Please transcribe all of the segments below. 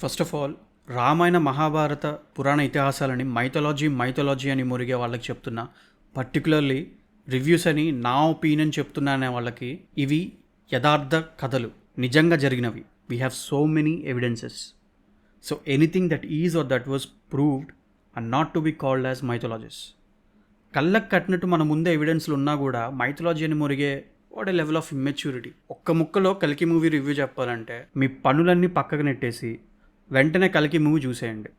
First of all Ramayana Mahabharata పురాణ ఇతిహాసాలని mythology అని మురిగే వాళ్ళకి చెప్తున్నా. పర్టికులర్లీ రివ్యూస్ అని నా ఒపీనియన్ చెప్తున్నా అనే వాళ్ళకి ఇవి యథార్థ కథలు, నిజంగా జరిగినవి. We have so many evidences. So anything that is or that was proved and not to be called as mythologies. కళ్ళకు కట్టినట్టు మన ముందే ఎవిడెన్స్లు ఉన్నా కూడా మైథాలజీ అని మురిగే what a level of immaturity. ఒక్క ముక్కలో కల్కి మూవీ రివ్యూ చెప్పాలంటే మీ పనులన్నీ పక్కకు నెట్టేసి వెంటనే కల్కి మూవీ చూసేయండి.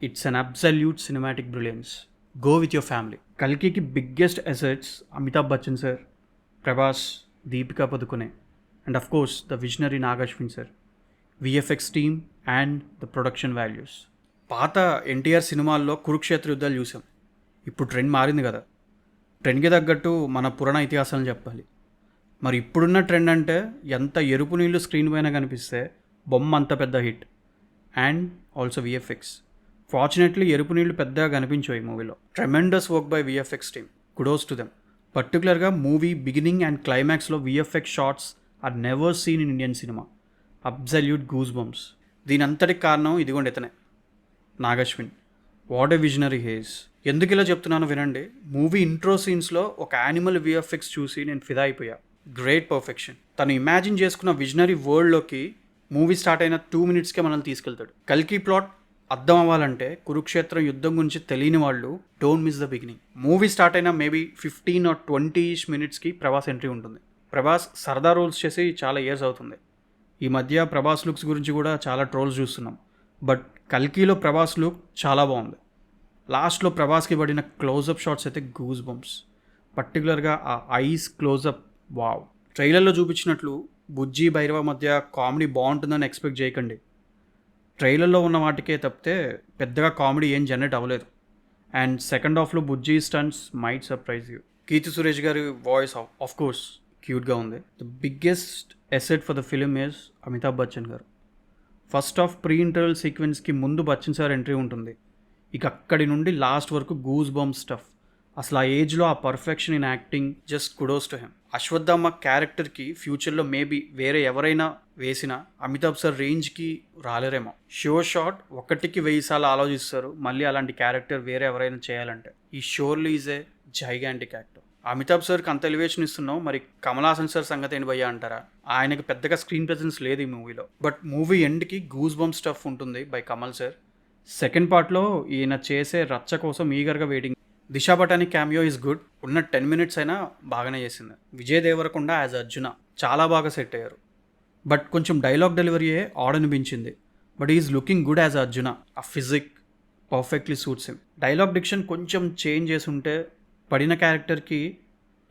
It's an absolute cinematic brilliance. Go with your family. కల్కికి biggest assets Amitabh Bachchan sir, Prabhas, Deepika Padukone and of course the visionary Nag Ashwin sir, VFX team and the production values. పాత ఎన్టీఆర్ సినిమాల్లో కురుక్షేత్ర యుద్ధాలు చూసాం. ఇప్పుడు ట్రెండ్ మారింది కదా, ట్రెండ్కి తగ్గట్టు మన పురాణ ఇతిహాసాలను చెప్పాలి. మరి ఇప్పుడున్న ట్రెండ్ అంటే ఎంత ఎరుపు నీళ్ళు స్క్రీన్ పైన కనిపిస్తే బొమ్మ అంత పెద్ద hit. And also VFX. Fortunately ఎరుపు నీళ్ళు పెద్దగా కనిపించాయి ఈ మూవీలో. Tremendous work by VFX team, kudos to them. పర్టికులర్గా మూవీ బిగినింగ్ అండ్ క్లైమాక్స్లో VFX shots are never seen in Indian cinema. Absolute goosebumps. దీని అంతటికి కారణం ఇదిగోండి ఇతనే, Nag Ashwin. What a visionary he's. ఎందుకు ఇలా చెప్తున్నానో వినండి. మూవీ ఇంట్రో సీన్స్లో ఒక యానిమల్ విఎఫ్ఎక్స్ చూసి నేను ఫిదా అయిపోయా. Great perfection. తను ఇమాజిన్ చేసుకున్న విజనరీ వరల్డ్లోకి మూవీ స్టార్ట్ అయిన 2 minutesకే మనల్ని తీసుకెళ్తాడు. కల్కి ప్లాట్ అర్థం అవ్వాలంటే కురుక్షేత్రం యుద్ధం గురించి తెలియని వాళ్ళు don't miss the beginning. Movie start అయిన మేబీ 15 or 20 minutesకి ప్రభాస్ ఎంట్రీ ఉంటుంది. ప్రభాస్ సరదా రోల్స్ చేసి చాలా ఇయర్స్ అవుతుంది. ఈ మధ్య ప్రభాస్ లుక్స్ గురించి కూడా చాలా ట్రోల్స్ చూస్తున్నాం. బట్ కల్కిలో ప్రభాస్ లుక్ చాలా బాగుంది. లాస్ట్లో ప్రభాస్కి పడిన క్లోజప్ షాట్స్ అయితే గూస్ బంప్స్. పర్టికులర్గా ఆ ఐస్ క్లోజప్, వావ్. ట్రైలర్లో చూపించినట్లు బుజ్జి భైరవ మధ్య కామెడీ బాగుంటుందని ఎక్స్పెక్ట్ చేయకండి. ట్రైలర్లో ఉన్న వాటికే తప్పితే పెద్దగా కామెడీ ఏం జనరేట్ అవ్వలేదు. అండ్ సెకండ్ హాఫ్లో బుజ్జి stunts might surprise you. Keerthy Suresh గారి వాయిస్ ఆఫ్ కోర్స్ క్యూట్గా ఉంది. The biggest asset for the film is Amitabh Bachchan గారు. ఫస్ట్ హాఫ్ ప్రీ ఇంటర్వల్ సీక్వెన్స్కి ముందు బచ్చన్ సార్ ఎంట్రీ ఉంటుంది. ఇక అక్కడి నుండి లాస్ట్ వరకు గూస్ బంప్ స్టఫ్. అసలు ఆ ఏజ్లో ఆ perfection in acting, just kudos to him. Ashwatthama క్యారెక్టర్కి ఫ్యూచర్లో మేబీ వేరే ఎవరైనా వేసినా అమితాబ్ సార్ రేంజ్కి రాలేరేమో. షోర్ షాట్ 1కి 1000 సార్లు ఆలోచిస్తారు మళ్ళీ అలాంటి క్యారెక్టర్ వేరే ఎవరైనా చేయాలంటే. ఈ surely is a gigantic actor. Amitabh సార్కి అంత ఎలివేషన్ ఇస్తున్నావు, మరి కమల్ హాసన్ సార్ సంగతి ఏంటి భయ్యా అంటారా? ఆయనకి పెద్దగా స్క్రీన్ ప్రెజెన్స్ లేదు ఈ మూవీలో. బట్ మూవీ ఎండ్కి గూస్ బంప్ స్టఫ్ ఉంటుంది బై కమల్ సార్. సెకండ్ పార్ట్లో ఈయన చేసే రచ్చ కోసం ఈగర్గా waiting. Disha Patani cameo is good. ఉన్న 10 minutes అయినా బాగానే చేసింది. విజయ్ దేవరకొండ యాజ్ అర్జున చాలా బాగా సెట్ అయ్యారు. బట్ కొంచెం డైలాగ్ డెలివరీయే ఆడ్ అనిపించింది. But is looking good as Arjuna. ఆ physique perfectly suits him. Dialogue diction కొంచెం చేంజ్ చేసి ఉంటే పడిన క్యారెక్టర్కి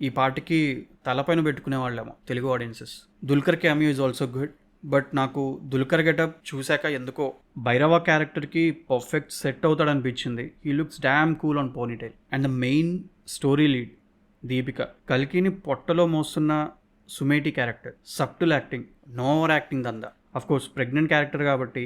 ఈ పాటికి తలపైన పెట్టుకునే వాళ్ళేమో Telugu audiences. Dulquer cameo is also good. But నాకు దుల్కర్ గెటప్ చూశాక ఎందుకో భైరవ క్యారెక్టర్కి పర్ఫెక్ట్ సెట్ అవుతాడనిపించింది. He looks damn cool on ponytail. And the main story lead Deepika. కల్కిని పొట్టలో మోస్తున్న సుమేటి character. Subtle acting, no over acting దందా. అఫ్ కోర్స్ ప్రెగ్నెంట్ క్యారెక్టర్ కాబట్టి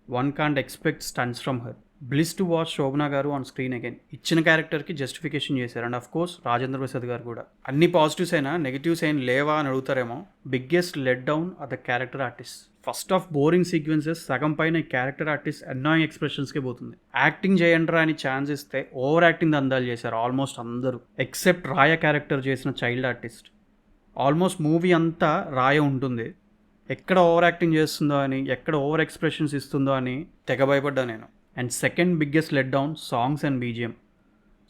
one can't expect stunts from her. Bliss to watch Shobana గారు on screen again. ఇచ్చిన క్యారెక్టర్కి justification చేశారు. And of course Rajendra Prasad గారు కూడా. అన్ని పాజిటివ్స్ అయినా నెగిటివ్స్ అయినా లేవా అని అడుగుతారేమో. Biggest let down are the character artist. First half boring sequences సగం పైన ఈ క్యారెక్టర్ ఆర్టిస్ట్ అన్నాయింగ్ ఎక్స్ప్రెషన్స్కే పోతుంది. యాక్టింగ్ చేయండిరా అని ఛాన్స్ ఇస్తే ఓవర్ యాక్టింగ్ అందాలు చేశారు ఆల్మోస్ట్ అందరూ, ఎక్సెప్ట్ రాయ క్యారెక్టర్ చేసిన చైల్డ్ ఆర్టిస్ట్. ఆల్మోస్ట్ మూవీ అంతా రాయ ఉంటుంది. ఎక్కడ ఓవర్ యాక్టింగ్ చేస్తుందో అని, ఎక్కడ ఓవర్ ఎక్స్ప్రెషన్స్ ఇస్తుందో అని తెగ భయపడ్డా నేను. And second biggest let down songs and BGM.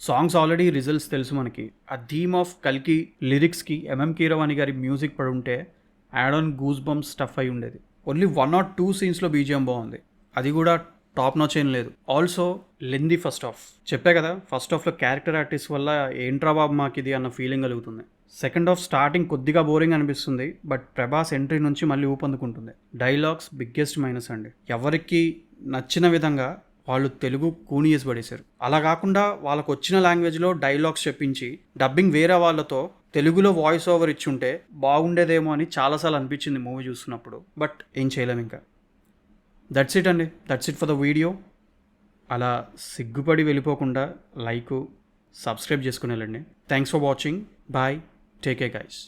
Songs already results తెలుసు మనకి. ఆ థీమ్ ఆఫ్ కల్కి లిరిక్స్కి ఎంఎం కీరవాణి గారి మ్యూజిక్ పడి ఉంటే add on goose bumps stuff అయి ఉండేది. ఓన్లీ 1 or 2 సీన్స్లో బీజిఎం బాగుంది, అది కూడా టాప్ నాచ్ ఏం లేదు. Also lengthy first half. చెప్పే కదా ఫస్ట్ హాఫ్లో క్యారెక్టర్ ఆర్టిస్ట్ వల్ల ఏంట్రా బాబు మాకు ఇది అన్న ఫీలింగ్ కలుగుతుంది. సెకండ్ హాఫ్ స్టార్టింగ్ కొద్దిగా బోరింగ్ అనిపిస్తుంది. బట్ ప్రభాస్ ఎంట్రీ నుంచి మళ్ళీ ఊపందుకుంటుంది. డైలాగ్స్ బిగ్గెస్ట్ మైనస్ అండి. ఎవరికి నచ్చిన విధంగా వాళ్ళు తెలుగు కూనియేసి పడేశారు. అలా కాకుండా వాళ్ళకు వచ్చిన లాంగ్వేజ్లో డైలాగ్స్ చెప్పించి డబ్బింగ్ వేరే వాళ్ళతో తెలుగులో వాయిస్ ఓవర్ ఇచ్చుంటే బాగుండేదేమో అని చాలాసార్లు అనిపించింది మూవీ చూస్తున్నప్పుడు. బట్ ఏం చేయలేము ఇంకా. దట్స్ ఇట్ అండి. That's it for the video. అలా సిగ్గుపడి వెళ్ళిపోకుండా లైక్, సబ్స్క్రైబ్ చేసుకుని వెళ్ళండి. Thanks for watching. Bye. Take care guys.